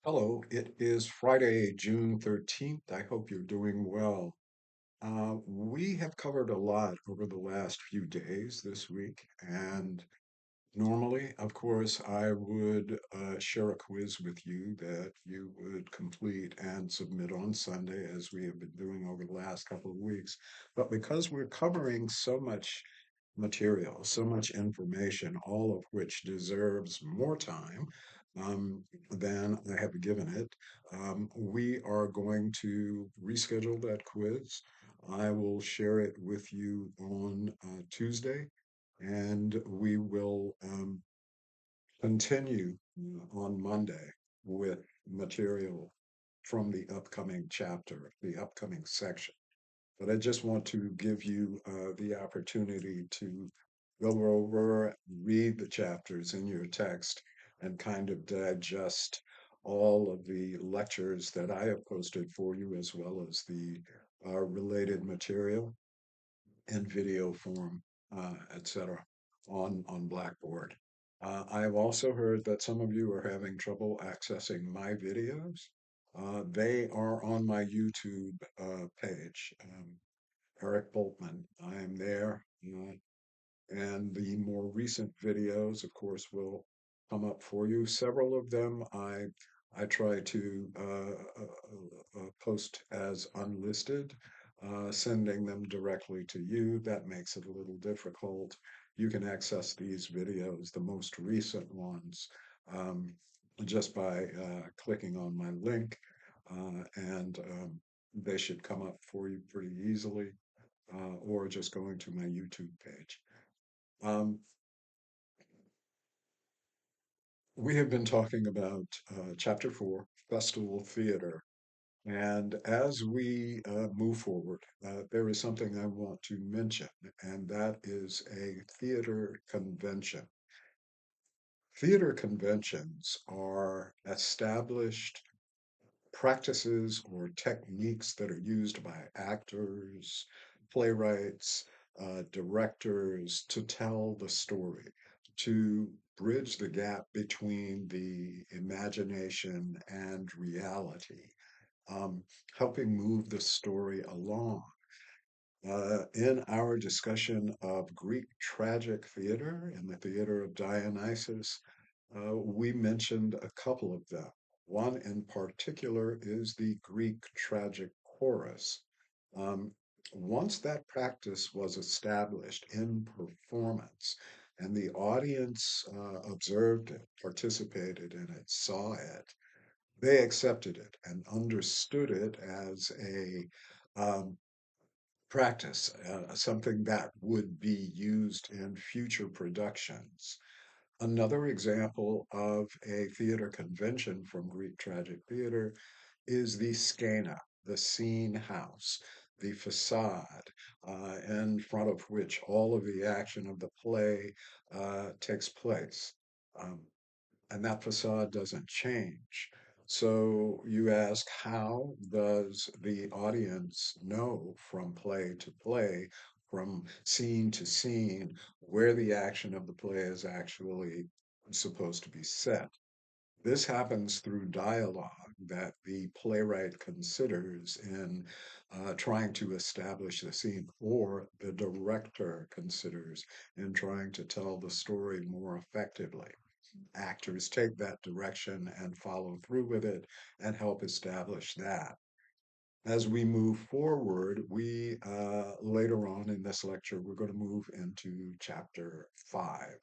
Hello, it is Friday, June 13th. I hope you're doing well. We have covered a lot over the last few days this week, and normally, of course, I would share a quiz with you that you would complete and submit on Sunday, as we have been doing over the last couple of weeks. But because we're covering so much material, so much information, all of which deserves more time than I have given it, we are going to reschedule that quiz. I will share it with you on Tuesday, and we will continue on Monday with material from the upcoming chapter, the upcoming section. But I just want to give you the opportunity to go over, read the chapters in your text, and kind of digest all of the lectures that I have posted for you, as well as the related material in video form, etc., on Blackboard. I have also heard that some of you are having trouble accessing my videos. They are on my YouTube page. Eric Boltman. I am there. And the more recent videos, of course, will come up for you. Several of them I try to post as unlisted, sending them directly to you. That makes it a little difficult. You can access these videos, the most recent ones, um, just by clicking on my link, and they should come up for you pretty easily, or just going to my YouTube page. Um, we have been talking about Chapter 4, Festival Theater. And as we move forward, there is something I want to mention, and that is a theater convention. Theater conventions are established practices or techniques that are used by actors, playwrights, directors to tell the story, to bridge the gap between the imagination and reality, um, helping move the story along. In our discussion of Greek tragic theater and the theater of Dionysus, we mentioned a couple of them. One in particular is the Greek tragic chorus. Um, Once that practice was established in performance and the audience observed it, participated in it, saw it, they accepted it and understood it as a um, practice, something that would be used in future productions. Another example of a theater convention from Greek tragic theater is the skena, the scene house, the facade, in front of which all of the action of the play takes place. Um, and that facade doesn't change. So you ask, how does the audience know from play to play, from scene to scene, where the action of the play is actually supposed to be set? This happens through dialogue that the playwright considers in trying to establish the scene, or the director considers in trying to tell the story more effectively. Actors take that direction and follow through with it and help establish that. As we move forward, we later on in this lecture, we're going to move into chapter 5,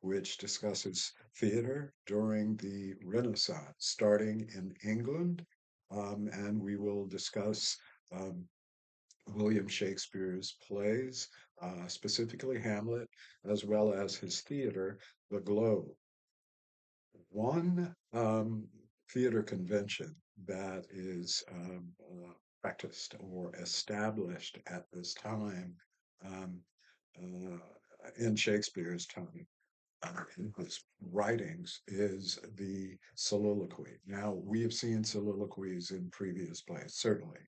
which discusses theater during the Renaissance, starting in England. And we will discuss um, William Shakespeare's plays, specifically Hamlet, as well as his theater, The Globe. One theater convention that is practiced or established at this time, um, uh, in Shakespeare's time, in his writings, is the soliloquy. Now, we have seen soliloquies in previous plays, certainly.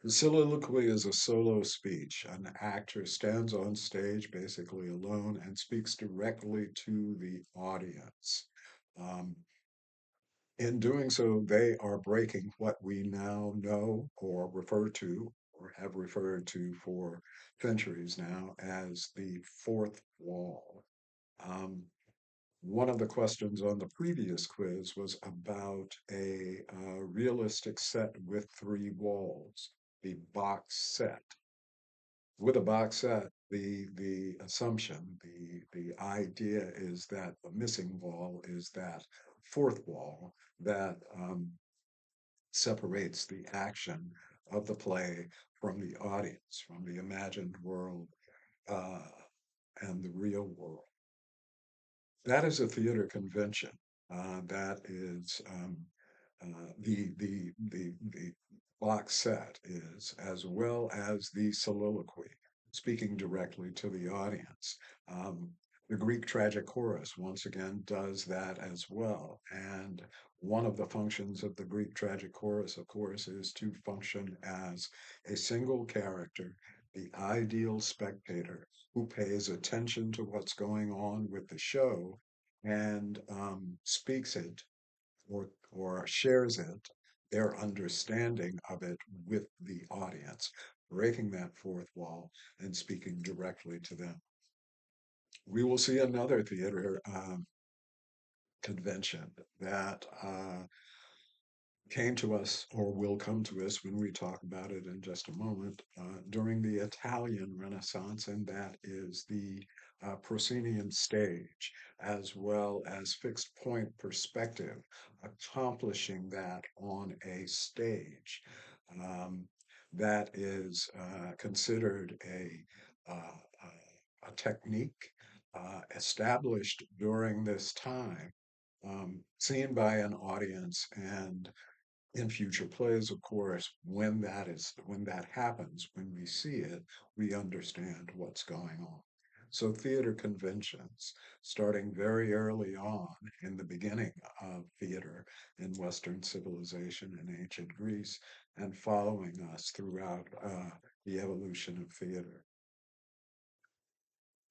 The soliloquy is a solo speech. An actor stands on stage basically alone and speaks directly to the audience. Um, In doing so, they are breaking what we now know or refer to or have referred to for centuries now as the fourth wall. Um, One of the questions on the previous quiz was about a realistic set with three walls, the box set. With a box set, the assumption, the idea is that the missing wall is that fourth wall that separates the action of the play from the audience, from the imagined world uh, and the real world. That is a theater convention. That is the box set is, as well as the soliloquy, speaking directly to the audience. Um, the Greek tragic chorus once again does that as well. And one of the functions of the Greek tragic chorus, of course, is to function as a single character, the ideal spectator who pays attention to what's going on with the show and speaks it or shares it, their understanding of it with the audience, breaking that fourth wall and speaking directly to them. We will see another theater convention that came to us or will come to us when we talk about it in just a moment during the Italian Renaissance, and that is the proscenium stage, as well as fixed point perspective, accomplishing that on a stage. Um, that is considered a technique established during this time, seen by an audience and in future plays, of course, when that happens, when we see it, we understand what's going on. So theater conventions, starting very early on in the beginning of theater in Western civilization in ancient Greece, and following us throughout the evolution of theater.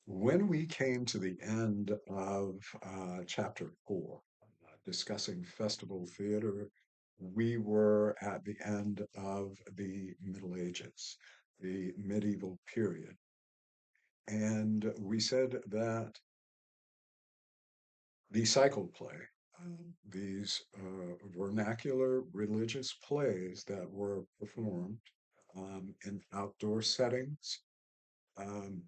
When we came to the end of chapter 4, discussing festival theater, we were at the end of the Middle Ages, the medieval period. And we said that the cycle play, these vernacular religious plays that were performed in outdoor settings, um,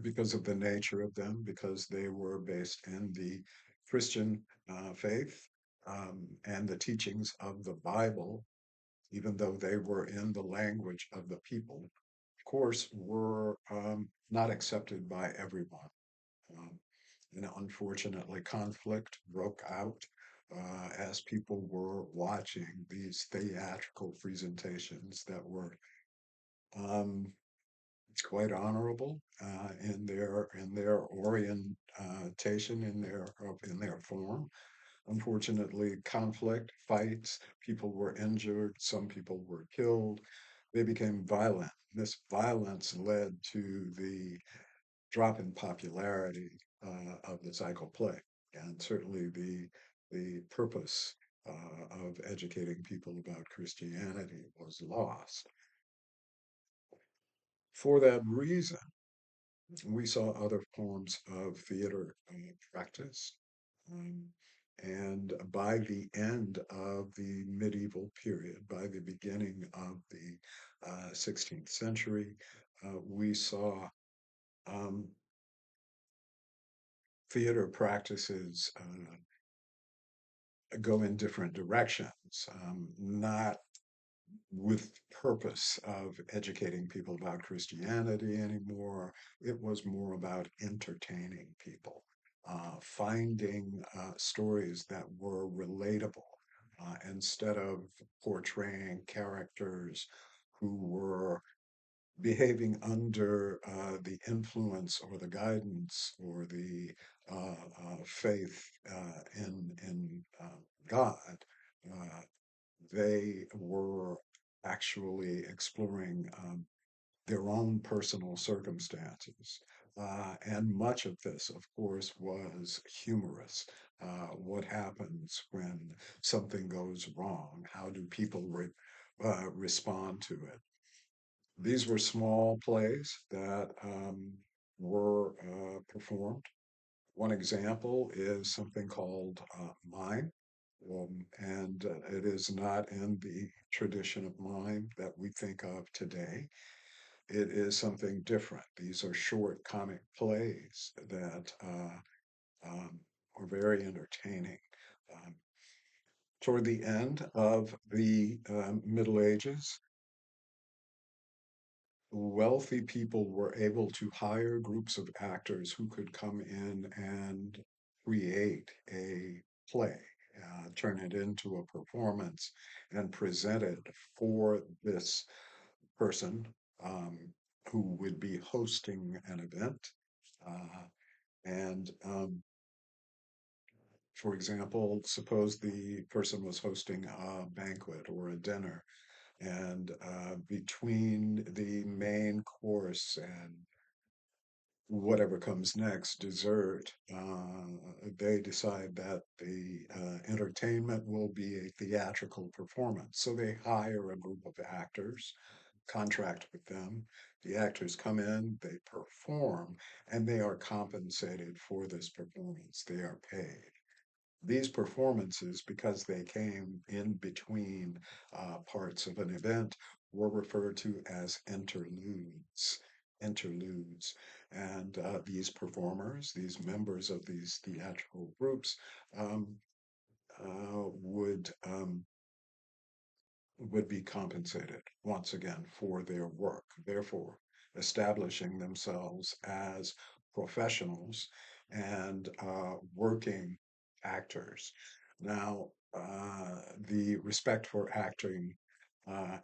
because of the nature of them, because they were based in the Christian faith and the teachings of the Bible, even though they were in the language of the people, of course, were not accepted by everyone. Um, and unfortunately, conflict broke out as people were watching these theatrical presentations that were um, it's quite honorable in their orientation, in their form. Unfortunately, conflict, fights, people were injured, some people were killed. They became violent. This violence led to the drop in popularity of the cycle play, and certainly the purpose of educating people about Christianity was lost. For that reason, we saw other forms of theater practice. Um, and by the end of the medieval period, by the beginning of the 16th century, we saw um, theater practices go in different directions, not with purpose of educating people about Christianity anymore. It was more about entertaining people, finding stories that were relatable instead of portraying characters who were behaving under the influence or the guidance or the faith in God. Uh, they were actually exploring their own personal circumstances. And much of this, of course, was humorous. What happens when something goes wrong? How do people respond to it? These were small plays that were performed. One example is something called mime, and it is not in the tradition of mime that we think of today. It is something different. These are short comic plays that are very entertaining. Um, Toward the end of the Middle Ages, wealthy people were able to hire groups of actors who could come in and create a play, turn it into a performance, and present it for this person um, who would be hosting an event. Uh, and For example, suppose the person was hosting a banquet or a dinner, and between the main course and whatever comes next, dessert, they decide that the entertainment will be a theatrical performance. So they hire a group of actors, contract with them. The actors come in, they perform, and they are compensated for this performance. They are paid. These performances, because they came in between parts of an event, were referred to as interludes. Interludes. And these performers, these members of these theatrical groups, um, would be compensated once again for their work, therefore establishing themselves as professionals and working actors. Now, the respect for acting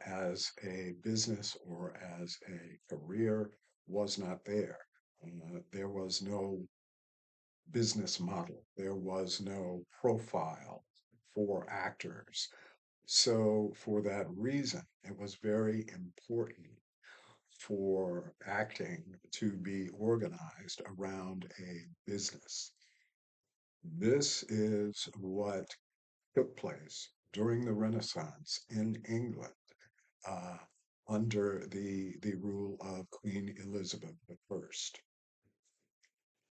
as a business or as a career was not there. There was no business model, there was no profile for actors, so, for that reason, it was very important for acting to be organized around a business. This is what took place during the Renaissance in England uh, under the rule of Queen Elizabeth I.